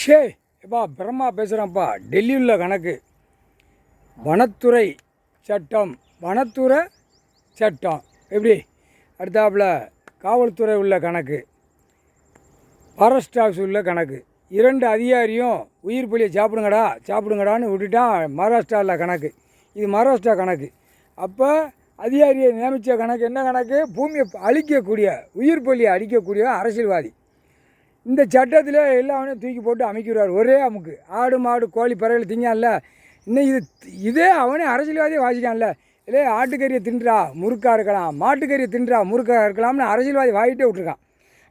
ஷே எப்பா பிரம்மா பேசுகிறேன்ப்பா. டெல்லியில் கணக்கு வனத்துறை சட்டம், வனத்துறை சட்டம் எப்படி அடுத்தாப்புல காவல்துறை உள்ள கணக்கு, ஃபாரஸ்ட் ஆஃபீஸ் உள்ள கணக்கு. 2 அதிகாரியும் உயிர் பலியை சாப்பிடுங்கடான்னு விட்டுட்டான். மகாராஷ்டிராவில் கணக்கு, இது மகாராஷ்டிரா கணக்கு. அப்போ அதிகாரியை நியமித்த கணக்கு என்ன கணக்கு? பூமியை அழிக்கக்கூடிய, உயிர் பலியை அழிக்கக்கூடிய அரசியல்வாதி. இந்த சட்டத்தில் எல்லாமே தூக்கி போட்டு அமைக்கிறார். ஒரே அமுக்கு. ஆடு மாடு கோழி பறவைகள் திங்கான்ல, இன்னும் இதே அவனே அரசியல்வாதியை வாசிக்கான்ல. இல்லை ஆட்டுக்கறியை தின்றா முறுக்காக இருக்கலாம், மாட்டுக்கறியை தின்றா முறுக்காக இருக்கலாம்னு அரசியல்வாதி வாங்கிட்டே விட்ருக்கான்.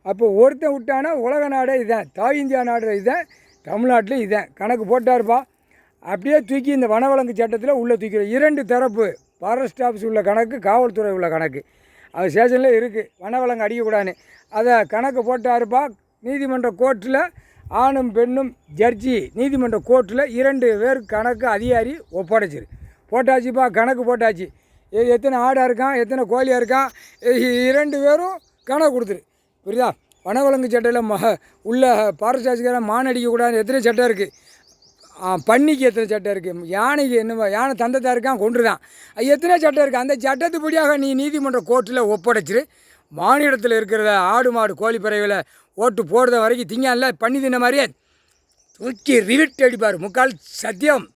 அப்போ ஒருத்தன் விட்டானா உலக நாடே இதான், தாய் இந்தியா நாடு இதான், தமிழ்நாட்டில் இதான் கணக்கு போட்டாருப்பா. அப்படியே தூக்கி இந்த வனவழங்கு சட்டத்தில் உள்ளே தூக்கிடும். 2 தரப்பு, ஃபாரஸ்ட் ஆஃபீஸ் உள்ள கணக்கு, காவல்துறை உள்ள கணக்கு. அது ஸ்டேஷனில் இருக்குது, வனவழங்கு அடிக்கக்கூடாதுன்னு. அதை கணக்கு போட்டாருப்பா. நீதிமன்ற கோர்ட்டில் ஆணும் பெண்ணும் ஜட்ஜி, நீதிமன்ற கோர்ட்டில் 2 பேர் கணக்கு அதிகாரி ஒப்படைச்சிரு. போட்டாச்சுப்பா, கணக்கு போட்டாச்சு. எத்தனை ஆடாக இருக்கான், எத்தனை கோழியாக இருக்கான், 2 பேரும் கணக்கு கொடுத்துரு. புரியுதா? வனவழங்கு சட்டையில் உள்ள ஃபாரஸ்ட் ஆஃபீஸ்கார மான் அடிக்கக்கூடாதுன்னு எத்தனை சட்டம் இருக்குது, பன்னிக்கு எத்தனை சட்டம் இருக்குது, யானைக்கு என்ன, யானை தந்தத்தாக இருக்கான் கொன்றுதான், எத்தனை சட்டம் இருக்குது. அந்த சட்டத்துப்படியாக நீ நீதிமன்ற கோர்ட்டில் ஒப்படைச்சிரு. மாநிலத்தில் இருக்கிறத ஆடு மாடு கோழி பறவைகளை ஓட்டு போடுற வரைக்கும் திங்கான்ல, பண்ணி தின்ன மாதிரியே தூக்கி ரிவிட் அடிப்பார். முக்கால் சத்தியம்.